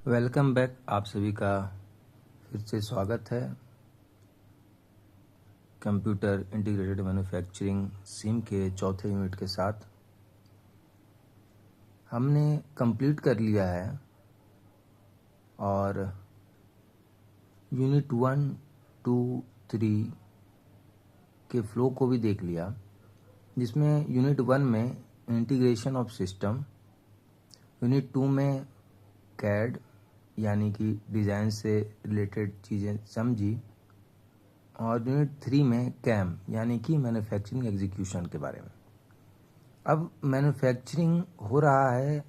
Welcome back. आप सभी का फिर से स्वागत है कंप्यूटर इंटीग्रेटेड मैन्युफैक्चरिंग सिम के चौथे यूनिट के साथ। हमने कंप्लीट कर लिया है और यूनिट 1, 2, 3 के फ्लो को भी देख लिया, जिसमें यूनिट 1 में इंटीग्रेशन ऑफ सिस्टम, यूनिट 2 में कैड यानी कि डिज़ाइन से रिलेटेड चीज़ें समझी, और यूनिट 3 में कैम यानी कि मैन्युफैक्चरिंग एग्जीक्यूशन के बारे में। अब मैन्युफैक्चरिंग हो रहा है,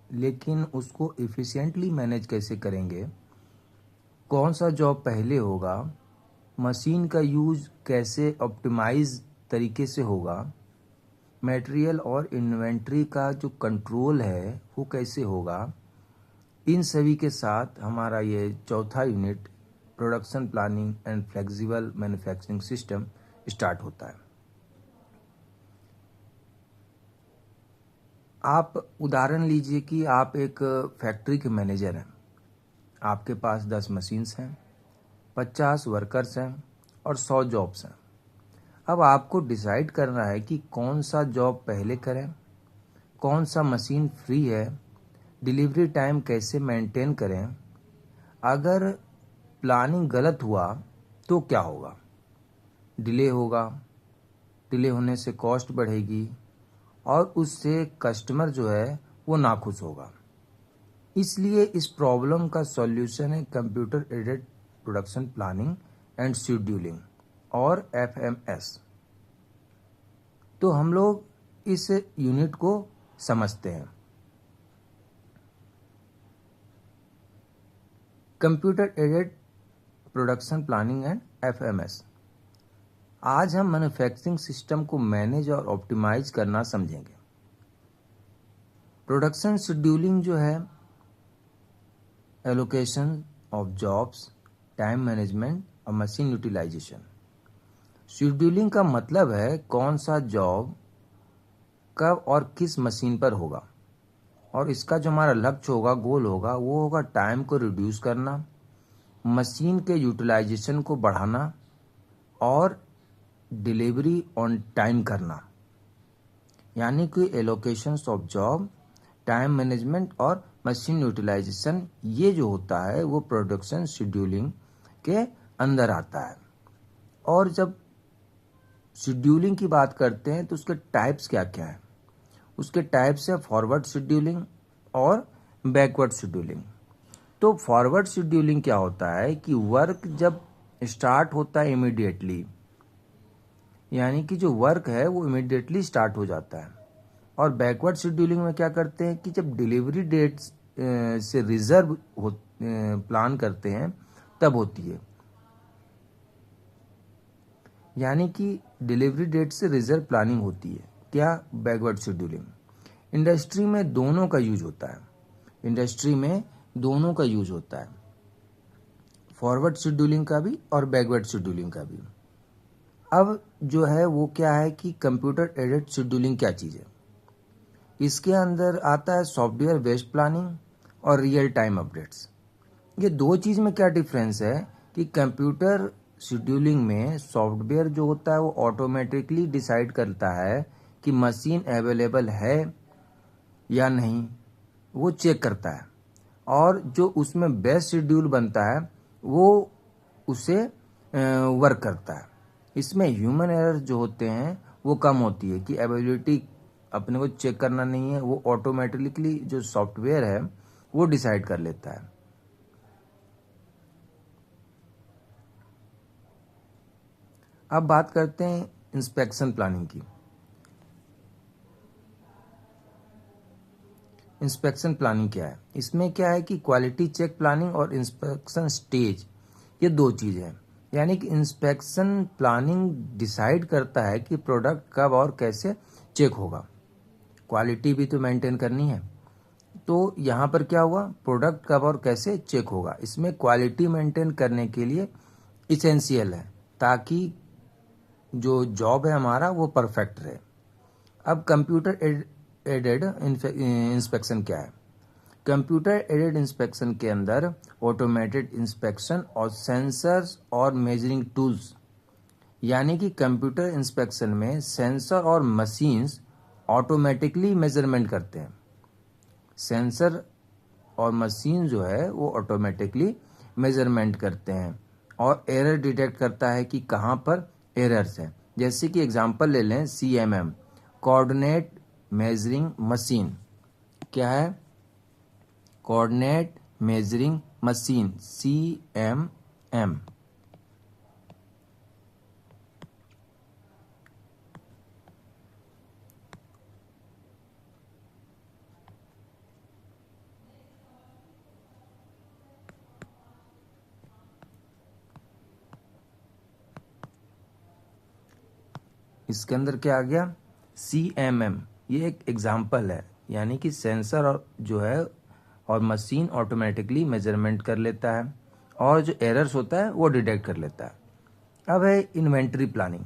लेकिन उसको एफिशिएंटली मैनेज कैसे करेंगे, कौन सा जॉब पहले होगा, मशीन का यूज कैसे ऑप्टिमाइज तरीके से होगा, मटेरियल और इन्वेंट्री का जो कंट्रोल है वो कैसे होगा, इन सभी के साथ हमारा ये चौथा unit production planning and flexible manufacturing system start होता है। आप उदाहरण लीजिए कि आप एक फैक्ट्री के मैनेजर हैं। आपके पास 10 मशीन्स हैं, 50 वर्कर्स हैं और 100 जॉब्स हैं। अब आपको डिसाइड करना है कि कौन सा जॉब पहले करें, कौन सा मशीन फ्री है, डिलीवरी टाइम कैसे मेंटेन करें। अगर प्लानिंग गलत हुआ तो क्या होगा? डिले होगा, डिले होने से कॉस्ट बढ़ेगी और उससे कस्टमर जो है वो नाखुश होगा। इसलिए इस प्रॉब्लम का सॉल्यूशन है computer aided production planning and scheduling और FMS। तो हम लोग इस यूनिट को समझते हैं। Computer aided production planning and FMS। आज हम मैन्युफैक्चरिंग सिस्टम को मैनेज और ऑप्टिमाइज करना समझेंगे। प्रोडक्शन शेड्यूलिंग जो है allocation of jobs, time management और मशीन यूटिलाइजेशन। शेड्यूलिंग का मतलब है कौन सा जॉब कब और किस मशीन पर होगा, और इसका जो हमारा लक्ष्य होगा, गोल होगा, वो होगा टाइम को रिड्यूस करना, मशीन के यूटिलाइजेशन को बढ़ाना और डिलीवरी ऑन टाइम करना। यानी कि allocations of job, time management और मशीन यूटिलाइजेशन, ये जो होता है वो प्रोडक्शन शेड्यूलिंग के अंदर आता है। और जब शेड्यूलिंग की बात करते हैं तो उसके टाइप्स क्या क्या हैं? उसके टाइप्स है फॉरवर्ड शेड्यूलिंग और बैकवर्ड शेड्यूलिंग। तो फॉरवर्ड शेड्यूलिंग क्या होता है कि वर्क जब स्टार्ट होता है इमीडिएटली, यानी कि जो वर्क है वो इमीडिएटली स्टार्ट हो जाता है। और बैकवर्ड शेड्यूलिंग में क्या करते हैं कि जब डिलीवरी डेट से रिजर्व प्लान करते हैं तब होती है। यानी कि डिलीवरी डेट से रिजर्व प्लानिंग होती है। क्या? Backward scheduling. इंडस्ट्री में दोनों का यूज होता है। इंडस्ट्री में दोनों का यूज होता है, फॉरवर्ड शेड्यूलिंग का भी और बैकवर्ड शेड्यूलिंग का भी। अब जो है वो क्या है कि कंप्यूटर एडेड शेड्यूलिंग क्या चीज़ है? इसके अंदर आता है सॉफ्टवेयर बेस्ड प्लानिंग और रियल टाइम अपडेट्स। ये दो चीज़ में क्या डिफरेंस है कि कंप्यूटर शेड्यूलिंग में सॉफ्टवेयर जो होता है वो ऑटोमेटिकली डिसाइड करता है कि मशीन अवेलेबल है या नहीं, वो चेक करता है, और जो उसमें बेस्ट शेड्यूल बनता है वो उसे वर्क करता है। इसमें ह्यूमन एरर जो होते हैं वो कम होती है कि अवेलेबिलिटी अपने को चेक करना नहीं है, वो ऑटोमेटिकली जो सॉफ्टवेयर है वो डिसाइड कर लेता है। अब बात करते हैं इंस्पेक्शन प्लानिंग की। इंस्पेक्शन प्लानिंग क्या है? इसमें क्या है कि क्वालिटी चेक प्लानिंग और इंस्पेक्शन स्टेज, ये दो चीज़ है। यानी कि इंस्पेक्शन प्लानिंग डिसाइड करता है कि प्रोडक्ट कब और कैसे चेक होगा। क्वालिटी भी तो मेंटेन करनी है। तो यहाँ पर क्या हुआ, प्रोडक्ट कब और कैसे चेक होगा। इसमें क्वालिटी मेंटेन करने के लिए इसेंशियल है, ताकि जो जॉब है हमारा वो परफेक्ट रहे। अब कंप्यूटर एडेड इंस्पेक्शन क्या है? कंप्यूटर एडेड इंस्पेक्शन के अंदर ऑटोमेटेड इंस्पेक्शन और सेंसर्स और मेजरिंग टूल्स, यानी कि कंप्यूटर इंस्पेक्शन में सेंसर और मशीन्स ऑटोमेटिकली मेजरमेंट करते हैं। सेंसर और मशीन जो है वो ऑटोमेटिकली मेजरमेंट करते हैं और एरर डिटेक्ट करता है कि कहाँ पर एरर्स है। जैसे कि एग्जांपल ले लें, CMM कोऑर्डिनेट मेजरिंग मशीन। क्या है? Coordinate measuring machine, CMM। इसके अंदर क्या आ गया? CMM। ये एक एग्जाम्पल है, यानी कि सेंसर और जो है और मशीन ऑटोमेटिकली मेजरमेंट कर लेता है और जो एरर्स होता है वो डिटेक्ट कर लेता है। अब है इन्वेंट्री प्लानिंग।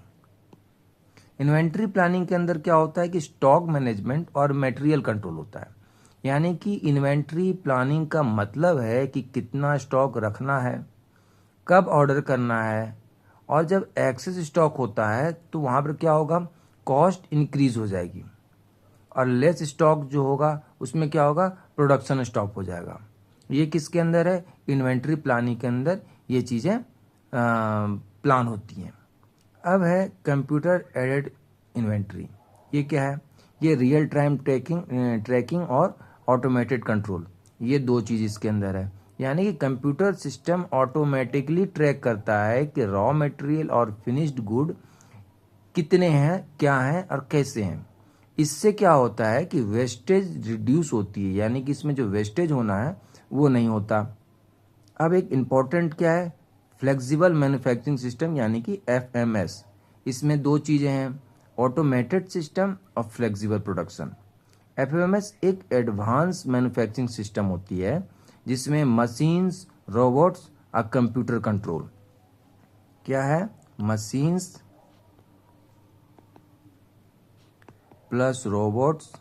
इन्वेंट्री प्लानिंग के अंदर क्या होता है कि स्टॉक मैनेजमेंट और मटेरियल कंट्रोल होता है। यानी कि इन्वेंट्री प्लानिंग का मतलब है कि कितना स्टॉक रखना है, कब ऑर्डर करना है, और जब एक्सेस स्टॉक होता है तो वहाँ पर क्या होगा? कॉस्ट इंक्रीज हो जाएगी, और लेस स्टॉक जो होगा उसमें क्या होगा? प्रोडक्शन स्टॉप हो जाएगा। ये किसके अंदर है? इन्वेंट्री प्लानिंग के अंदर ये चीज़ें प्लान होती हैं। अब है कंप्यूटर एडेड इन्वेंट्री। ये क्या है? ये रियल टाइम ट्रैकिंग और ऑटोमेटेड कंट्रोल, ये दो चीज़ इसके अंदर है। यानी कि कंप्यूटर सिस्टम ऑटोमेटिकली ट्रैक करता है कि रॉ मटेरियल और फिनिश्ड गुड कितने हैं, क्या हैं और कैसे हैं। इससे क्या होता है कि वेस्टेज रिड्यूस होती है, यानी कि इसमें जो वेस्टेज होना है वो नहीं होता। अब एक इम्पॉर्टेंट क्या है? फ्लेक्सिबल मैन्युफैक्चरिंग सिस्टम, यानी कि FMS। इसमें दो चीज़ें हैं, ऑटोमेटेड सिस्टम और फ्लेक्सिबल प्रोडक्शन। FMS एक एडवांस मैन्युफैक्चरिंग सिस्टम होती है जिसमें मशीन्स, रोबोट्स और कंप्यूटर कंट्रोल। क्या है? मशीन्स प्लस रोबोट्स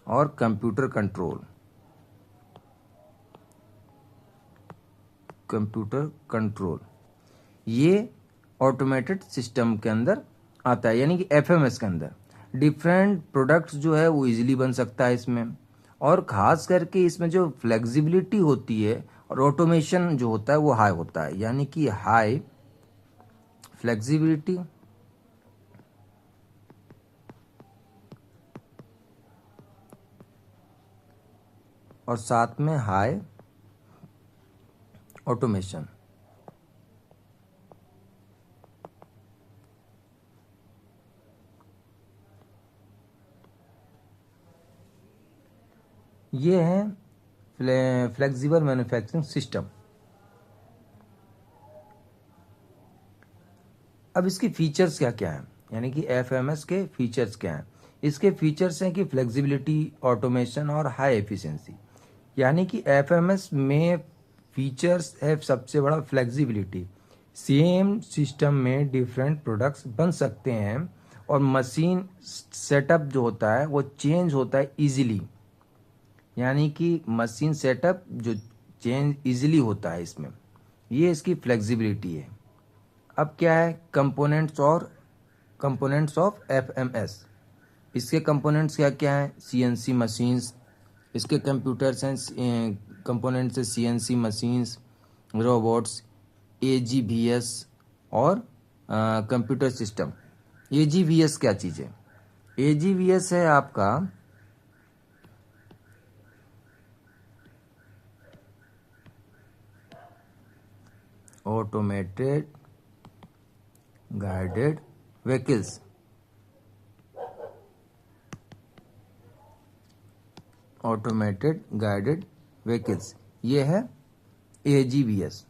और कंप्यूटर कंट्रोल। कंप्यूटर कंट्रोल ये ऑटोमेटेड सिस्टम के अंदर आता है, यानी कि FMS के अंदर डिफरेंट प्रोडक्ट्स जो है वो इजीली बन सकता है इसमें। और ख़ास करके इसमें जो फ्लेक्सिबिलिटी होती है और ऑटोमेशन जो होता है वो हाई होता है, यानी कि हाई फ्लेक्सिबिलिटी और साथ में हाई ऑटोमेशन। ये है फ्लेक्सिबल मैन्युफैक्चरिंग सिस्टम। अब इसकी फीचर्स क्या क्या हैं, यानी कि FMS के फीचर्स क्या हैं? इसके फीचर्स हैं कि फ्लेक्सिबिलिटी, ऑटोमेशन और हाई एफिशिएंसी। यानी कि FMS में फीचर्स है सबसे बड़ा फ्लेक्सिबिलिटी। सेम सिस्टम में डिफरेंट प्रोडक्ट्स बन सकते हैं और मशीन सेटअप जो होता है वो चेंज होता है इजीली, यानी कि मशीन सेटअप जो चेंज इजीली होता है इसमें, ये इसकी फ्लेक्सिबिलिटी है। अब क्या है? Components of FMS। इसके कंपोनेंट्स क्या क्या हैं? CNC मशीन्स, इसके कंप्यूटर्स हैं, कंपोनेंट्स है CNC मशीन्स, रोबोट्स, AGVS और कंप्यूटर सिस्टम। AGVS क्या चीज़ है? AGVS है आपका automated guided vehicles. Automated guided vehicles ये है AGVS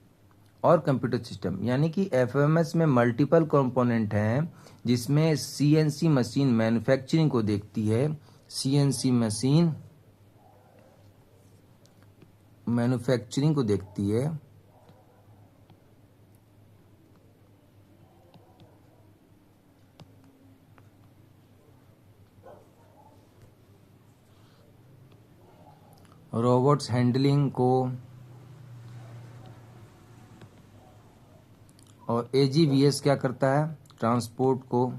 और कंप्यूटर सिस्टम। यानी कि FMS में मल्टीपल कंपोनेंट हैं जिसमें CNC मशीन मैन्युफैक्चरिंग को देखती है। CNC मशीन मैन्युफैक्चरिंग को देखती है रोबोट्स हैंडलिंग को और AGVS क्या करता है, ट्रांसपोर्ट को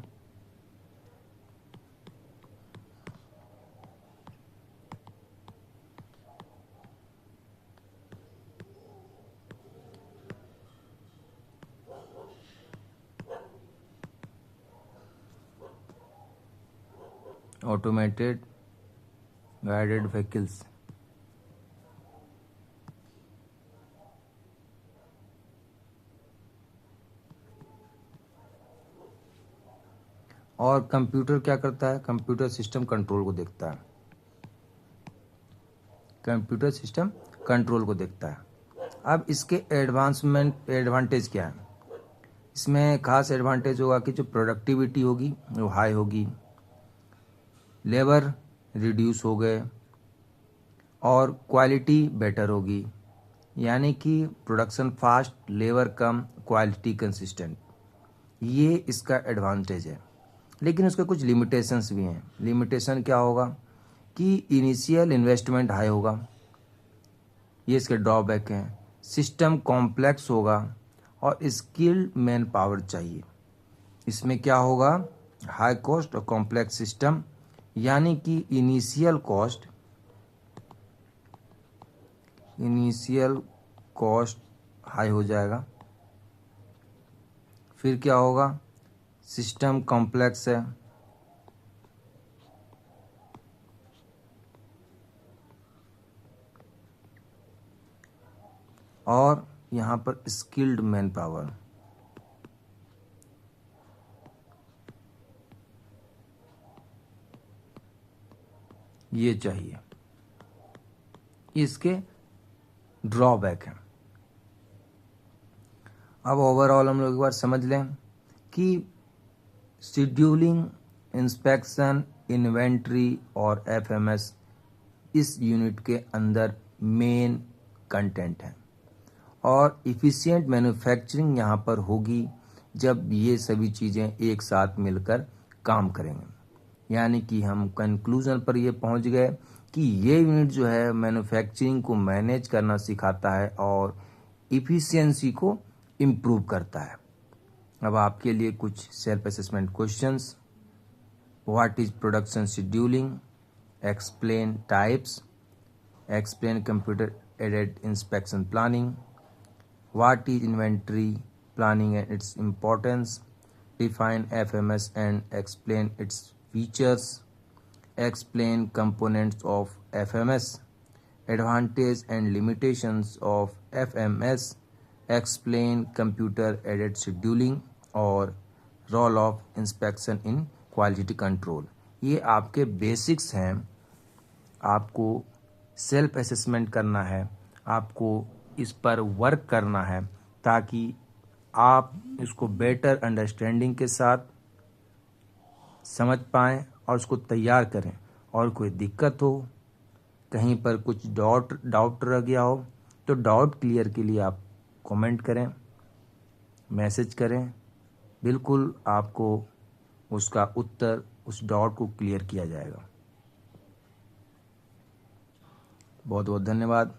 ऑटोमेटेड गाइडेड व्हीकल्स। और कंप्यूटर क्या करता है, कंप्यूटर सिस्टम कंट्रोल को देखता है, कंप्यूटर सिस्टम कंट्रोल को देखता है। अब इसके एडवांटेज क्या है, इसमें खास एडवांटेज होगा कि जो प्रोडक्टिविटी होगी वो हाई होगी, लेबर रिड्यूस हो गए और क्वालिटी बेटर होगी, यानी कि प्रोडक्शन फास्ट, लेबर कम, क्वालिटी कंसिस्टेंट, ये इसका एडवांटेज है। लेकिन उसके कुछ लिमिटेशंस भी हैं। लिमिटेशन क्या होगा कि इनिशियल इन्वेस्टमेंट हाई होगा, ये इसके ड्रॉबैक हैं। सिस्टम कॉम्प्लेक्स होगा और स्किल्ड मैन पावर चाहिए। इसमें क्या होगा, हाई कॉस्ट और कॉम्प्लेक्स सिस्टम, यानी कि इनिशियल कॉस्ट हाई हो जाएगा। फिर क्या होगा, सिस्टम कॉम्प्लेक्स है और यहाँ पर स्किल्ड मैन पावर, ये चाहिए, इसके ड्रॉबैक हैं। अब ओवरऑल हम लोग एक बार समझ लें कि शेड्यूलिंग, इंस्पेक्शन, इन्वेंट्री और FMS इस यूनिट के अंदर मेन कंटेंट है और इफ़िशिएंट मैन्युफैक्चरिंग यहाँ पर होगी जब ये सभी चीज़ें एक साथ मिलकर काम करेंगे। यानी कि हम कंक्लूजन पर ये पहुँच गए कि ये यूनिट जो है मैन्युफैक्चरिंग को मैनेज करना सिखाता है और इफ़िशियंसी को इम्प्रूव करता है। अब आपके लिए कुछ self assessment questions. What is production scheduling, explain types, explain computer aided inspection planning, what is inventory planning and its importance, define FMS and explain its features, explain components of FMS, advantage and limitations of FMS, explain computer aided scheduling और role of inspection in quality control. ये आपके basics हैं। आपको self assessment करना है, आपको इस पर वर्क करना है ताकि आप इसको बेटर अंडरस्टैंडिंग के साथ समझ पाएँ और उसको तैयार करें। और कोई दिक्कत हो, कहीं पर कुछ डाउट रह गया हो तो डाउट क्लियर के लिए आप कमेंट करें, मैसेज करें, बिल्कुल आपको उसका उत्तर, उस डाउट को क्लियर किया जाएगा। बहुत बहुत धन्यवाद।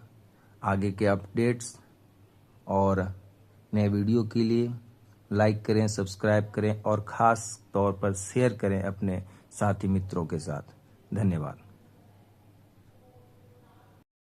आगे के अपडेट्स और नए वीडियो के लिए लाइक करें, सब्सक्राइब करें और ख़ास तौर पर शेयर करें अपने साथी मित्रों के साथ। धन्यवाद।